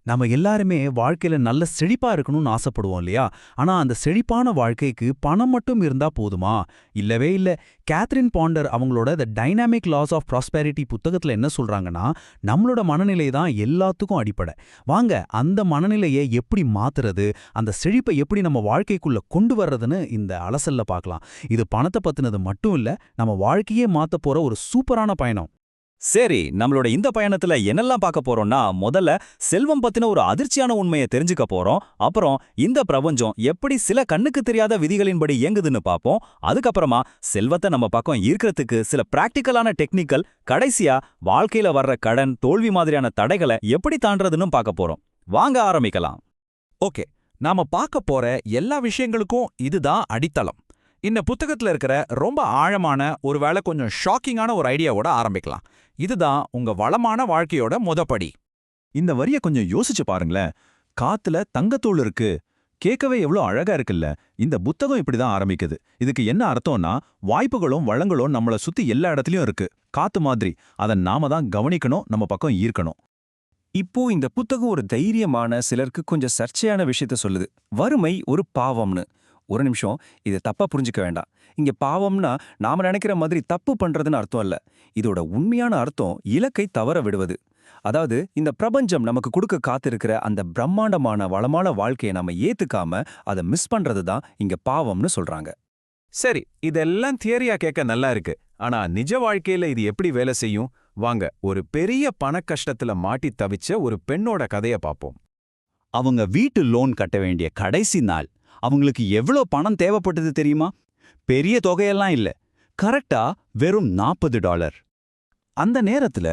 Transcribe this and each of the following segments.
நம்ம எல்லாருமே வாழ்க்கையில நல்ல செழிப்பா இருக்கணும்னு ஆசைப்படுவோம் இல்லையா? ஆனா அந்த செழிப்பான வாழ்க்கைக்கு பணம் மட்டும் இருந்தா போதுமா? இல்லவே இல்ல. கேத்ரின் பாண்டர் அவங்களோட the dynamic laws of prosperity புத்தகத்துல என்ன சொல்றாங்கன்னா, நம்மளோட மனநிலை தான் எல்லாத்துக்கும் அடிப்படை. வாங்க அந்த மனநிலையை எப்படி மாத்துறது, அந்த செழிப்பை எப்படி நம்ம வாழ்க்கைக்குள்ள கொண்டு வர்றதுன்னு இந்த அலசல்ல பார்க்கலாம். இது பணத்தை பத்தினது மட்டும் இல்ல, நம்ம வாழ்க்கையே மாத்தப் போற ஒரு சூப்பரான பயணம். சரி, நம்மளோட இந்த பயணத்துல என்னெல்லாம் பார்க்க போறோம்னா, முதல்ல செல்வம் பத்தின ஒரு அதிர்ச்சியான உண்மையை தெரிஞ்சுக்க போறோம். அப்புறம் இந்த பிரபஞ்சம் எப்படி சில கண்ணுக்கு தெரியாத விதிகளின்படி இயங்குதுன்னு பார்ப்போம். அதுக்கப்புறமா செல்வத்தை நம்ம பக்கம் ஈர்க்கறதுக்கு சில பிராக்டிக்கலான டெக்னிக்கல், கடைசியா வாழ்க்கையில வர்ற கடன், தோல்வி மாதிரியான தடைகளை எப்படி தாண்டறதுன்னு பார்க்க போறோம். வாங்க ஆரம்பிக்கலாம். ஓகே, நாம பார்க்க போற எல்லா விஷயங்களுக்கும் இதுதான் அடித்தளம். இந்த புத்தகத்துல இருக்கிற ரொம்ப ஆழமான, ஒருவேளை கொஞ்சம் ஷாக்கிங்கான ஒரு ஐடியாவோட ஆரம்பிக்கலாம். இதுதான் உங்க வளமான வாழ்க்கையோட முதப்படி. இந்த வரிய கொஞ்சம் யோசிச்சு பாருங்களேன். காத்துல தங்கத்தூள் இருக்கு. கேட்கவே எவ்வளோ அழகா இருக்குல்ல. இந்த புத்தகம் இப்படிதான் ஆரம்பிக்குது. இதுக்கு என்ன அர்த்தம்னா, வாய்ப்புகளும் வளங்களும் நம்மள சுத்தி எல்லா இடத்துலயும் இருக்கு. காத்து மாதிரி. அதை நாம தான் கவனிக்கணும், நம்ம பக்கம் ஈர்க்கணும். இப்போ இந்த புத்தகம் ஒரு தைரியமான, சிலருக்கு கொஞ்சம் சர்ச்சையான விஷயத்த சொல்லுது. வறுமை ஒரு பாவம்னு. ஒரு நிமிஷம், இதை தப்பா புரிஞ்சுக்க வேண்டாம். இங்க பாவம்னா நாம நினைக்கிற மாதிரி தப்பு பண்றதுன்னு அர்த்தம் இல்ல. இதோட உண்மையான அர்த்தம் இலக்கை தவற விடுவது. அதாவது இந்த பிரபஞ்சம் நமக்கு கொடுக்க காத்திருக்கிற அந்த பிரம்மாண்டமான வளமான வாழ்க்கையை நாம ஏத்துக்காம அதை மிஸ் பண்றது தான் இங்க பாவம்னு சொல்றாங்க. சரி, இதெல்லாம் தியரியா கேட்க நல்லா இருக்கு. ஆனா நிஜ வாழ்க்கையில இது எப்படி வேலை செய்யும்? வாங்க, ஒரு பெரிய பணக்கஷ்டத்துல மாட்டி தவிச்ச ஒரு பெண்ணோட கதைய பாப்போம். அவங்க வீட்டு லோன் கட்ட வேண்டிய கடைசி நாள். அவங்களுக்கு எவ்வளோ பணம் தேவைப்பட்டது தெரியுமா? பெரிய தொகையெல்லாம் இல்ல, கரெக்டா வெறும் $40. அந்த நேரத்துல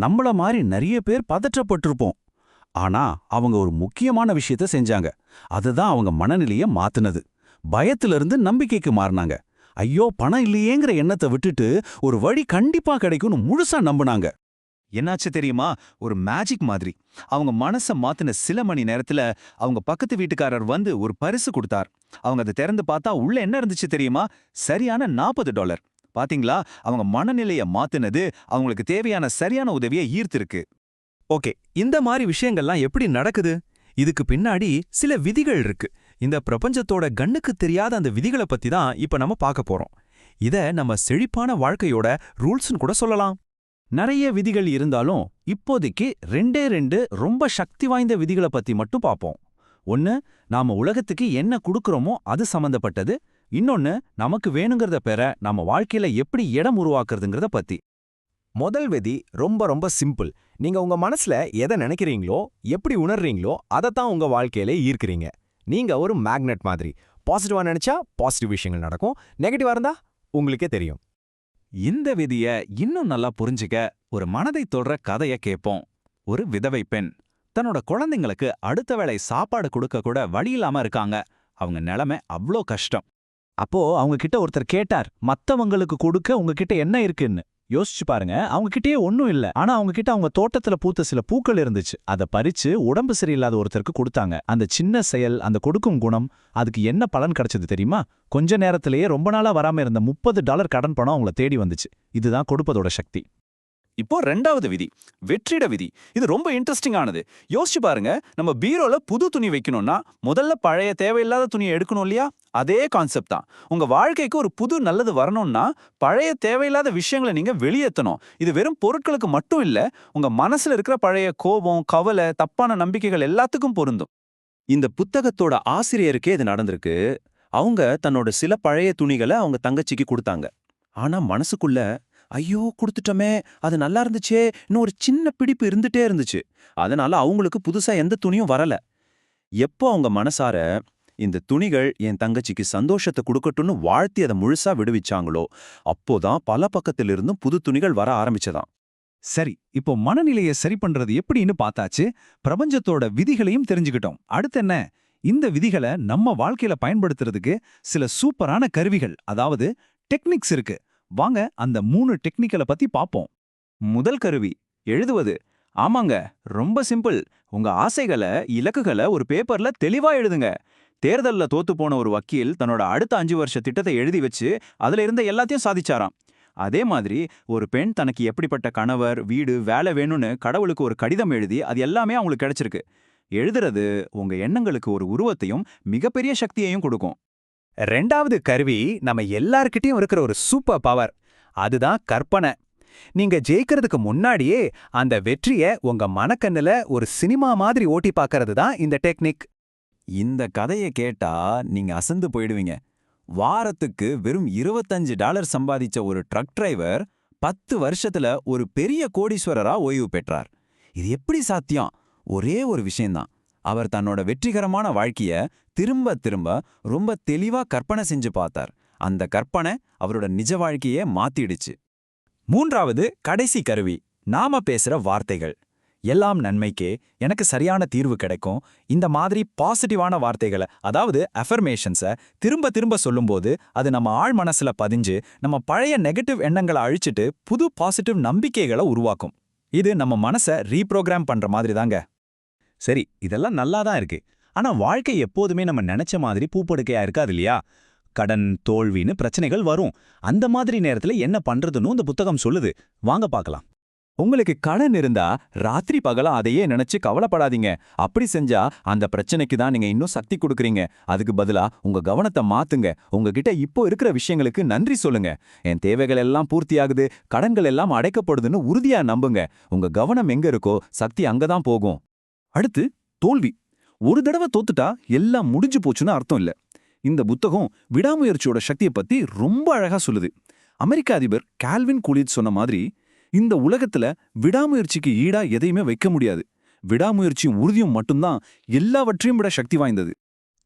நம்மள மாதிரி நிறைய பேர் பதற்றப்பட்டிருப்போம். ஆனா அவங்க ஒரு முக்கியமான விஷயத்த செஞ்சாங்க. அதுதான் அவங்க மனநிலைய மாத்துனது. பயத்திலிருந்து நம்பிக்கைக்கு மாறினாங்க. ஐயோ, பணம் இல்லையேங்கிற எண்ணத்தை விட்டுட்டு ஒரு வழி கண்டிப்பா கிடைக்கும்னு முழுசா நம்பினாங்க. என்னாச்சு தெரியுமா? ஒரு மேஜிக் மாதிரி. அவங்க மனச மாத்தின சில மணி நேரத்துல அவங்க பக்கத்து வீட்டுக்காரர் வந்து ஒரு பரிசு கொடுத்தார். அவங்க அதை திறந்து பார்த்தா உள்ள என்ன இருந்துச்சு தெரியுமா? சரியான $40. பாத்தீங்களா? அவங்க மனநிலைய மாத்தினது அவங்களுக்கு தேவையான சரியான உதவியை ஈர்த்திருக்கு. ஓகே, இந்த மாதிரி விஷயங்கள்லாம் எப்படி நடக்குது? இதுக்கு பின்னாடி சில விதிகள் இருக்கு. இந்த பிரபஞ்சத்தோட கண்ணுக்கு தெரியாத அந்த விதிகளை பத்தி தான் இப்ப நம்ம பார்க்க போறோம். இத நம்ம செழிப்பான வாழ்க்கையோட ரூல்ஸ்னு கூட சொல்லலாம். நிறைய விதிகள் இருந்தாலும் இப்போதைக்கு ரெண்டு ரொம்ப சக்தி வாய்ந்த விதிகளை பத்தி மட்டும் பார்ப்போம். ஒன்னு, நாம உலகத்துக்கு என்ன கொடுக்கறோமோ அது சம்பந்தப்பட்டது. இன்னொன்னு, நமக்கு வேணுங்கிறத பெற நம்ம வாழ்க்கையில எப்படி இடம் உருவாக்குறதுங்கிறத பத்தி. முதல் விதி ரொம்ப ரொம்ப சிம்பிள். நீங்க உங்க மனசுல எதை நினைக்கிறீங்களோ, எப்படி உணர்றீங்களோ, அதைத்தான் உங்க வாழ்க்கையில ஈர்க்கிறீங்க. நீங்க ஒரு மேக்னெட் மாதிரி. பாசிட்டிவா நினைச்சா பாசிட்டிவ் விஷயங்கள் நடக்கும், நெகட்டிவா இருந்தா உங்களுக்கே தெரியும். இந்த விதிய இன்னும் நல்லா புரிஞ்சுக்க ஒரு மனதை தொடுற கதைய கேட்போம். ஒரு விதவை பெண் தன்னோட குழந்தைங்களுக்கு அடுத்த வேளை சாப்பாடு கொடுக்க கூட வழி இல்லாம இருக்காங்க. அவங்க நிலைமை அவ்ளோ கஷ்டம். அப்போ அவங்க கிட்ட ஒருத்தர் கேட்டார், மத்தவங்களுக்கு கொடுக்க உங்ககிட்ட என்ன இருக்குன்னு. யோசிச்சு பாருங்க, அவங்க கிட்டயே ஒன்னும் இல்ல. ஆனா அவங்க கிட்ட அவங்க தோட்டத்துல பூத்த சில பூக்கள் இருந்துச்சு. அதை பறிச்சு உடம்பு சரியில்லாத ஒருத்தருக்கு கொடுத்தாங்க. அந்த சின்ன செயல், அந்த கொடுக்கும் குணம், அதுக்கு என்ன பலன் கிடைச்சது தெரியுமா? கொஞ்ச நேரத்திலேயே ரொம்ப நாளா வராம இருந்த $30 கடன் பணம் அவங்கள தேடி வந்துச்சு. இதுதான் கொடுப்பதோட சக்தி. இப்போ ரெண்டாவது விதி, வெற்றிட விதி. இது ரொம்ப இன்ட்ரெஸ்டிங் ஆனது. யோசிச்சு பாருங்க, நம்ம பீரோல புது துணி வைக்கணும்னா முதல்ல பழைய தேவையில்லாத துணியை எடுக்கணும் இல்லையா? அதே கான்செப்ட் தான். உங்க வாழ்க்கைக்கு ஒரு புது நல்லது வரணும்னா பழைய தேவையில்லாத விஷயங்களை நீங்க வெளியேற்றணும். இது வெறும் பொருட்களுக்கு மட்டும் இல்ல, உங்க மனசுல இருக்கிற பழைய கோபம், கவலை, தப்பான நம்பிக்கைகள் எல்லாத்துக்கும் பொருந்தும். இந்த புத்தகத்தோட ஆசிரியருக்கே இது நடந்திருக்கு. அவங்க தன்னோட சில பழைய துணிகளை அவங்க தங்கச்சிக்கு கொடுத்தாங்க. ஆனா மனசுக்குள்ள, ஐயோ கொடுத்துட்டோமே, அது நல்லா இருந்துச்சே, இன்னும் ஒரு சின்ன பிடிப்பு இருந்துட்டே இருந்துச்சு. அதனால அவங்களுக்கு புதுசா எந்த துணியும் வரல. எப்போ அவங்க மனசார இந்த துணிகள் என் தங்கச்சிக்கு சந்தோஷத்தை கொடுக்கட்டும்னு வாழ்த்தி அதை முழுசா விடுவிச்சாங்களோ, அப்போதான் பல பக்கத்திலிருந்தும் புது துணிகள் வர ஆரம்பிச்சதாம். சரி, இப்போ மனநிலையை சரி பண்றது எப்படின்னு பார்த்தாச்சு. பிரபஞ்சத்தோட விதிகளையும் தெரிஞ்சுக்கிட்டோம். அடுத்து என்ன? இந்த விதிகளை நம்ம வாழ்க்கையில பயன்படுத்துறதுக்கு சில சூப்பரான கருவிகள், அதாவது டெக்னிக்ஸ் இருக்கு. வாங்க அந்த 3 டெக்னிக்கலை பத்தி பாப்போம். முதல் கருவி, எழுதுவது. ஆமாங்க, ரொம்ப சிம்பிள். உங்க ஆசைகளை, இலக்குகளை ஒரு பேப்பர்ல தெளிவா எழுதுங்க. தேர்தல்ல தோத்து போன ஒரு வக்கீல் தன்னோட அடுத்த 5 வருஷ திட்டத்தை எழுதி வச்சு அதுல இருந்த எல்லாத்தையும் சாதிச்சாராம். அதே மாதிரி ஒரு பெண் தனக்கு எப்படிப்பட்ட கணவர், வீடு, வேலை வேணும்னு கடவுளுக்கு ஒரு கடிதம் எழுதி அது எல்லாமே அவங்களுக்கு கிடைச்சிருக்கு. எழுதுறது உங்க எண்ணங்களுக்கு ஒரு உருவத்தையும் மிகப்பெரிய சக்தியையும் கொடுக்கும். ரெண்டாவது கருவி நம்ம எல்லார்கிட்டயும் இருக்கிற ஒரு சூப்பர் பவர். அதுதான் கற்பனை. நீங்க ஜெயிக்கிறதுக்கு முன்னாடியே அந்த வெற்றிய உங்க மனக்கண்ணுல ஒரு சினிமா மாதிரி ஓட்டி பார்க்கறது தான் இந்த டெக்னிக். இந்த கதையை கேட்டா நீங்க அசந்து போயிடுவீங்க. வாரத்துக்கு வெறும் $25 சம்பாதிச்ச ஒரு ட்ரக் டிரைவர் 10 வருஷத்துல ஒரு பெரிய கோடீஸ்வரரா ஓய்வு பெற்றார். இது எப்படி சாத்தியம்? ஒரே ஒரு விஷயம்தான். அவர் தன்னோட வெற்றிகரமான வாழ்க்கைய திரும்ப திரும்ப ரொம்ப தெளிவா கற்பனை செஞ்சு பார்த்தார். அந்த கற்பனை அவரோட நிஜ வாழ்க்கையே மாத்திடுச்சு. மூன்றாவது கடைசி கருவி, நாம பேசுற வார்த்தைகள். எல்லாம் நன்மைக்கே, எனக்கு சரியான தீர்வு கிடைக்கும், இந்த மாதிரி பாசிட்டிவான வார்த்தைகளை, அதாவது அஃபர்மேஷன்ஸை திரும்ப திரும்ப சொல்லும்போது அது நம்ம ஆழ் மனசுல பதிஞ்சு நம்ம பழைய நெகட்டிவ் எண்ணங்களை அழிச்சிட்டு புது பாசிட்டிவ் நம்பிக்கைகளை உருவாக்கும். இது நம்ம மனசை ரீப்ரோகிராம் பண்ற மாதிரி தாங்க. சரி, இதெல்லாம் நல்லா தான் இருக்கு. ஆனா வாழ்க்கை எப்போதுமே நம்ம நினைச்ச மாதிரி பூப்படுக்கையா இருக்காது இல்லையா? கடன், தோல்வின்னு பிரச்சனைகள் வரும். அந்த மாதிரி நேரத்துல என்ன பண்றதுன்னு இந்த புத்தகம் சொல்லுது. வாங்க பார்க்கலாம். உங்களுக்கு கடன் இருந்தா ராத்திரி பகலா அதையே நினைச்சு கவலைப்படாதீங்க. அப்படி செஞ்சா அந்த பிரச்சனைக்கு தான் நீங்க இன்னும் சக்தி கொடுக்கறீங்க. அதுக்கு பதிலா உங்க கவனத்தை மாத்துங்க. உங்ககிட்ட இப்போ இருக்கிற விஷயங்களுக்கு நன்றி சொல்லுங்க. என் தேவைகள் எல்லாம் பூர்த்தியாகுது, கடன்கள் எல்லாம் அடைக்கப்படுதுன்னு உறுதியா நம்புங்க. உங்க கவனம் எங்க இருக்கோ சக்தி அங்கதான் போகும். அடுத்து தோல்வி. ஒரு தடவை தோத்துட்டா எல்லாம் முடிஞ்சு போச்சுன்னு அர்த்தம் இல்ல. இந்த புத்தகம் விடாமுயற்சியோட சக்தியை பத்தி ரொம்ப அழகா சொல்லுது. அமெரிக்க அதிபர் கால்வின் கூலிட்ஜ் சொன்ன மாதிரி, இந்த உலகத்துல விடாமுயற்சிக்கு ஈடா எதையுமே வைக்க முடியாது. விடாமுயற்சியும் உறுதியும் மட்டும்தான் எல்லாவற்றையும் விட சக்தி வாய்ந்தது.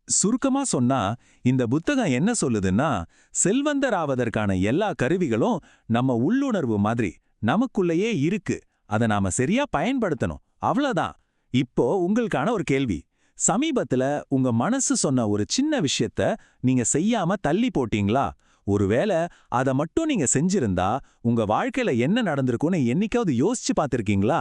சுருக்கமா சொன்னா இந்த புத்தகம் என்ன சொல்லுதுன்னா, செல்வந்தராவதற்கான எல்லா கருவிகளும் நம்ம உள்ளுணர்வு மாதிரி நமக்குள்ளேயே இருக்கு. அதை நாம சரியா பயன்படுத்தணும். அவ்வளவுதான். இப்போ உங்களுக்கான ஒரு கேள்வி. சமீபத்துல உங்க மனசு சொன்ன ஒரு சின்ன விஷயத்த நீங்க செய்யாம தள்ளி போட்டீங்களா? ஒருவேளை அதை மட்டும் நீங்க செஞ்சிருந்தா உங்க வாழ்க்கையில என்ன நடந்திருக்கும்னு என்னைக்காவது யோசிச்சு பார்த்திருக்கீங்களா?